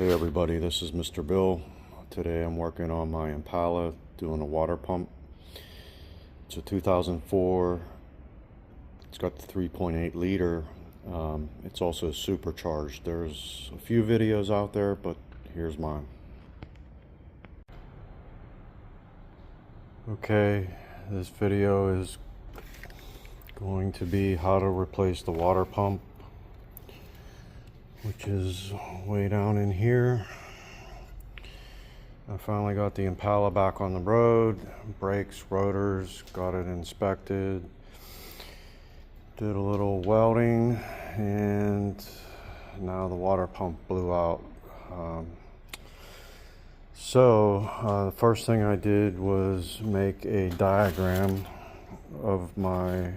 Hey everybody, this is Mr. Bill. Today I'm working on my Impala, doing a water pump. It's a 2004. It's got the 3.8 liter. It's also supercharged. There's a few videos out there, but here's mine. Okay, this video is going to be how to replace the water pump, which is way down in here. I finally got the Impala back on the road, brakes, rotors, got it inspected, did a little welding, and now the water pump blew out. The first thing I did was make a diagram of my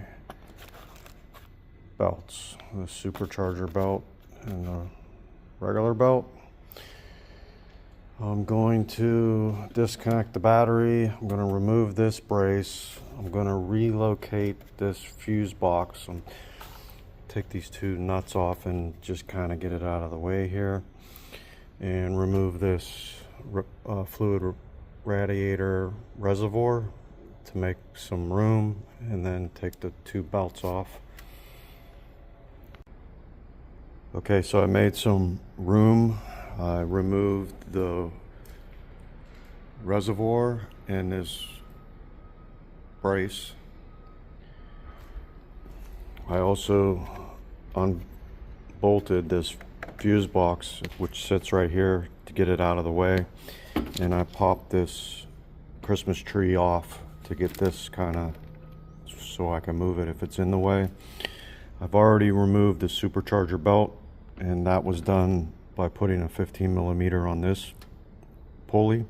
belts, the supercharger belt and the regular belt. I'm going to disconnect the battery. I'm going to remove this brace. I'm going to relocate this fuse box and take these two nuts off and just kind of get it out of the way here, and remove this fluid radiator reservoir to make some room, and then take the two belts off. Okay, so I made some room. I removed the reservoir and this brace. I also unbolted this fuse box, which sits right here, to get it out of the way. And I popped this Christmas tree off to get this kind of, so I can move it if it's in the way. I've already removed the supercharger belt, and that was done by putting a 15mm on this pulley.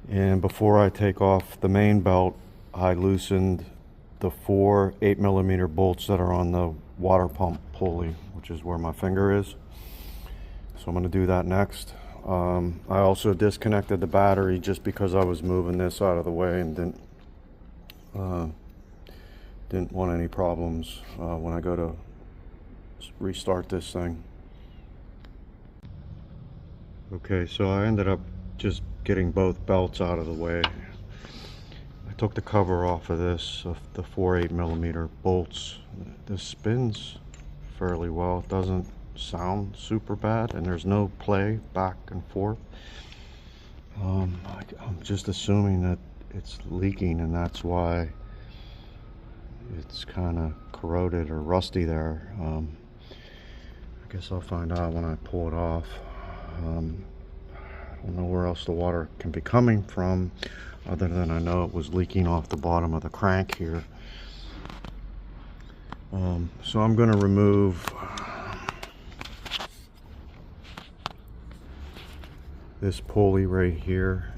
And before I take off the main belt, I loosened the 4 8mm bolts that are on the water pump pulley, which is where my finger is. So I'm going to do that next. I also disconnected the battery just because I was moving this out of the way and didn't want any problems when I go to restart this thing. Okay, so I ended up just getting both belts out of the way. I took the cover off of this, of the 4 8mm bolts. This spins fairly well. It doesn't sound super bad, and there's no play back and forth. I'm just assuming that it's leaking, and that's why it's kind of corroded or rusty there. I guess I'll find out when I pull it off. I don't know where else the water can be coming from, other than I know it was leaking off the bottom of the crank here. So I'm going to remove this pulley right here.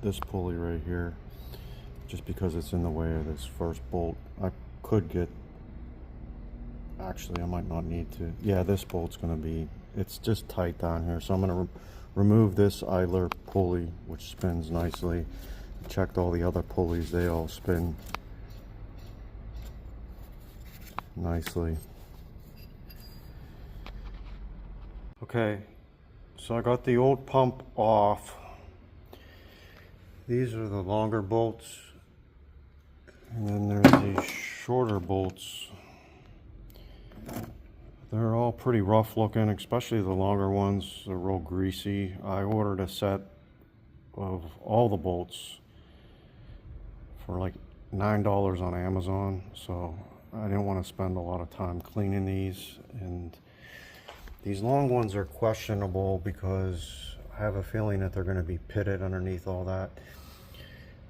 This pulley right here, just because it's in the way of this first bolt. I could get, actually I might not need to. Yeah, this bolt's going to be, it's just tight down here. So I'm going to remove this idler pulley, which spins nicely. Checked all the other pulleys, they all spin nicely. Okay, so I got the old pump off. These are the longer bolts, and then there's these shorter bolts. They're all pretty rough looking, especially the longer ones. They're real greasy. I ordered a set of all the bolts for like $9 on Amazon, so I didn't want to spend a lot of time cleaning these. And these long ones are questionable because I have a feeling that they're going to be pitted underneath all that.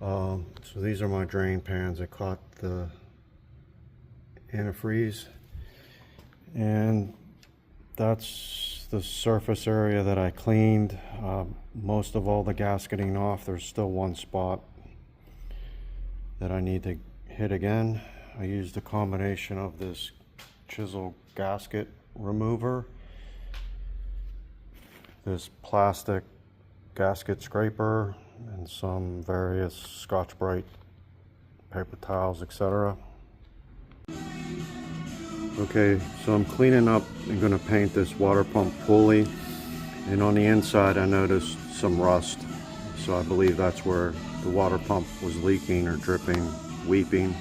So these are my drain pans. I caught the antifreeze, and that's the surface area that I cleaned. Most of all the gasketing off. There's still one spot that I need to hit again. I used a combination of this chisel gasket remover, this plastic gasket scraper, and some various Scotch-Brite paper towels, etc. Okay, so I'm cleaning up and going to paint this water pump pulley, and on the inside I noticed some rust, so I believe that's where the water pump was leaking or dripping, weeping.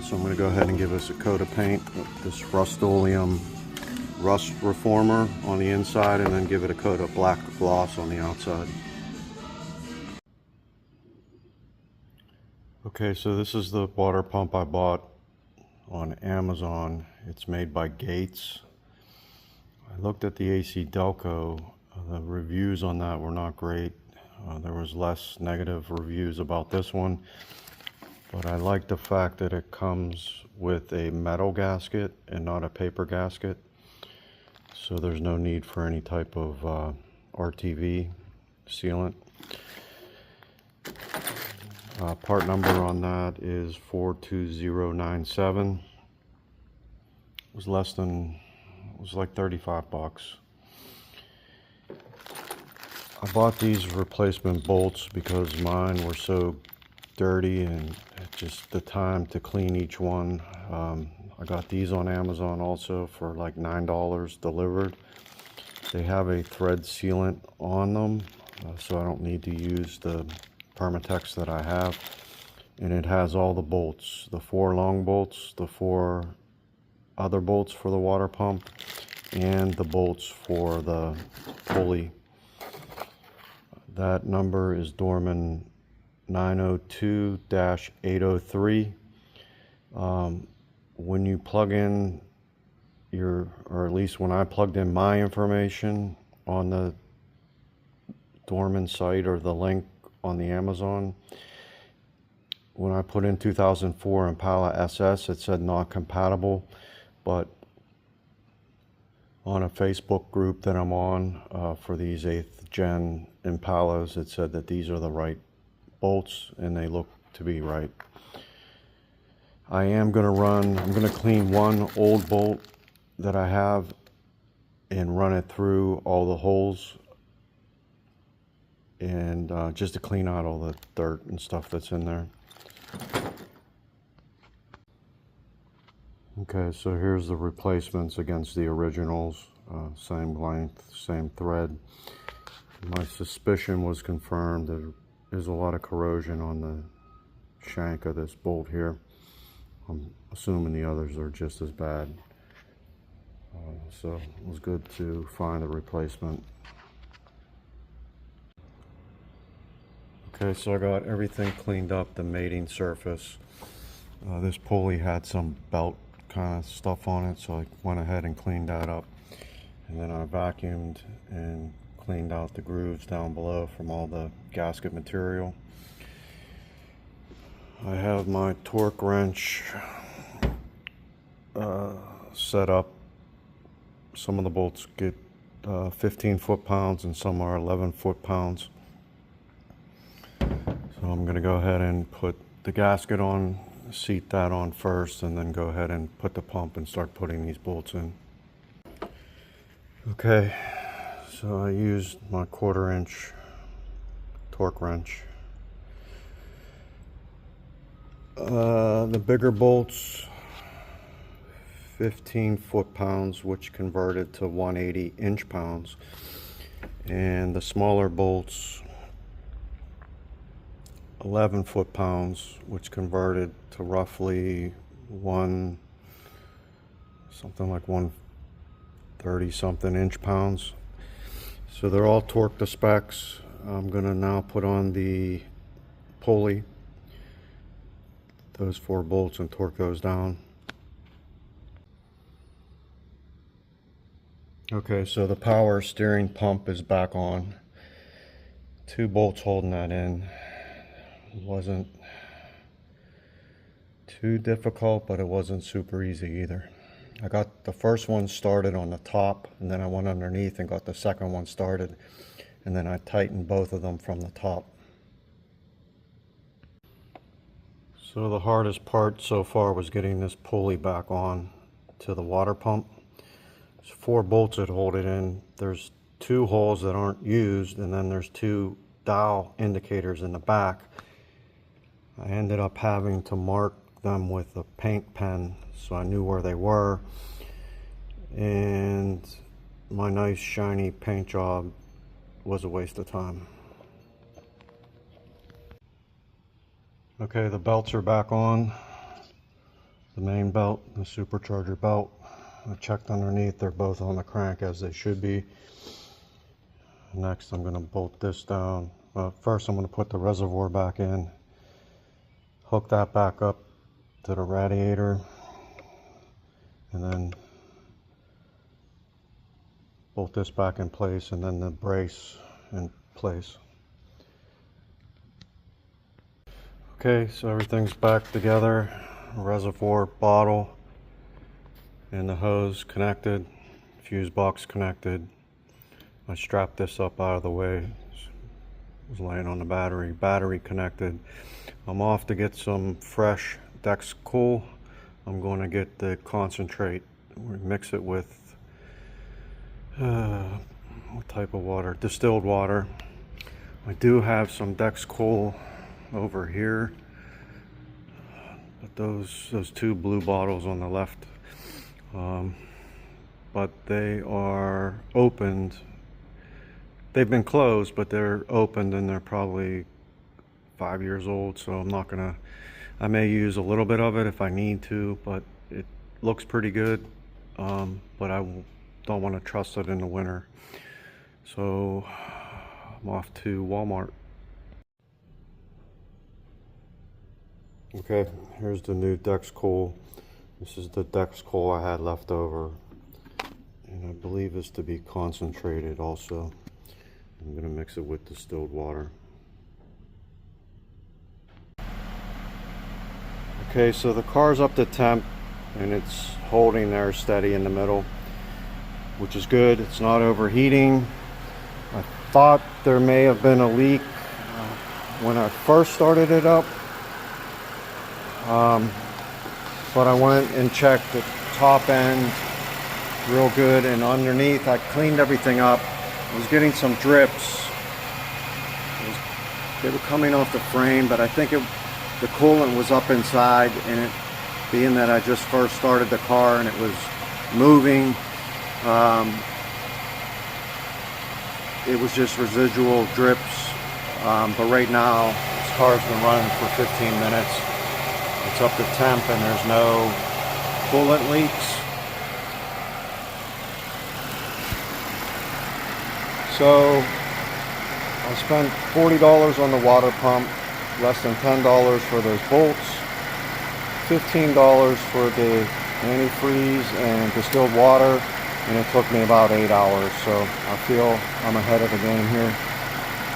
So I'm going to go ahead and give this a coat of paint with this Rust-Oleum rust reformer on the inside, and then give it a coat of black gloss on the outside. Okay, so this is the water pump I bought on Amazon. It's made by Gates. I looked at the AC Delco. The reviews on that were not great. There was less negative reviews about this one, but I like the fact that it comes with a metal gasket and not a paper gasket, so there's no need for any type of RTV sealant. Part number on that is 42097. It was like 35 bucks. I bought these replacement bolts because mine were so dirty and just the time to clean each one. I got these on Amazon also for like $9 delivered. They have a thread sealant on them, so I don't need to use the Permatex that I have, and it has all the bolts, the 4 long bolts, the 4 other bolts for the water pump, and the bolts for the pulley. That number is Dorman 902-803. When you plug in your, or at least when I plugged in my information on the Dorman site or the link on the Amazon, when I put in 2004 Impala SS, it said not compatible, but on a Facebook group that I'm on for these 8th gen Impalas, it said that these are the right bolts, and they look to be right. I'm going to clean one old bolt that I have and run it through all the holes, and just to clean out all the dirt and stuff that's in there. Okay, so here's the replacements against the originals. Same length, same thread. My suspicion was confirmed that there's a lot of corrosion on the shank of this bolt here. I'm assuming the others are just as bad. So it was good to find a replacement. Okay, so I got everything cleaned up, the mating surface. This pulley had some belt kind of stuff on it, so I went ahead and cleaned that up. And then I vacuumed and cleaned out the grooves down below from all the gasket material. I have my torque wrench set up. Some of the bolts get 15 foot-pounds and some are 11 foot-pounds. So I'm going to go ahead and put the gasket on, seat that on first, and then go ahead and put the pump and start putting these bolts in. Okay, so I used my 1/4 inch torque wrench. The bigger bolts, 15 foot-pounds, which converted to 180 inch-pounds, and the smaller bolts, 11 foot-pounds, which converted to roughly something like 130 something inch-pounds. So they're all torqued to specs. I'm gonna now put on the pulley, those 4 bolts, and torque those down. Okay, so the power steering pump is back on. 2 bolts holding that in. It wasn't too difficult, but it wasn't super easy either. I got the first one started on the top, and then I went underneath and got the second one started, and then I tightened both of them from the top. So the hardest part so far was getting this pulley back on to the water pump. There's 4 bolts that hold it in. There's 2 holes that aren't used, and then there's 2 dial indicators in the back. I ended up having to mark them with a paint pen so I knew where they were, and my nice shiny paint job was a waste of time. Okay, the belts are back on. The main belt, the supercharger belt. I checked underneath, they're both on the crank as they should be. Next I'm going to bolt this down. First I'm going to put the reservoir back in, hook that back up to the radiator, and then bolt this back in place, and then the brace in place. Okay, so everything's back together. Reservoir, bottle, and the hose connected, fuse box connected. I strapped this up out of the way. It was laying on the battery connected. I'm off to get some fresh Dex Cool. I'm going to get the concentrate. We mix it with what type of water? Distilled water. I do have some Dex Cool over here, but those two blue bottles on the left, but they are opened. They've been closed, but they're opened, and they're probably 5 years old, so I'm not gonna, I may use a little bit of it if I need to, but it looks pretty good, but I don't want to trust it in the winter. So I'm off to Walmart. Okay, here's the new Dex Cool. This is the Dex Cool I had left over, and I believe it's to be concentrated also. I'm going to mix it with distilled water. Okay, so the car's up to temp, and it's holding there steady in the middle, which is good. It's not overheating. I thought there may have been a leak when I first started it up, but I went and checked the top end real good, and underneath I cleaned everything up. I was getting some drips. They were coming off the frame, but I think the coolant was up inside, and it being that I just first started the car and it was moving, it was just residual drips. But right now this car's been running for 15 minutes. It's up to temp, and there's no coolant leaks. So I spent $40 on the water pump, less than $10 for those bolts, $15 for the antifreeze and distilled water, and it took me about 8 hours. So I feel I'm ahead of the game here.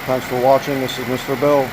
Thanks for watching. This is Mr. Bill.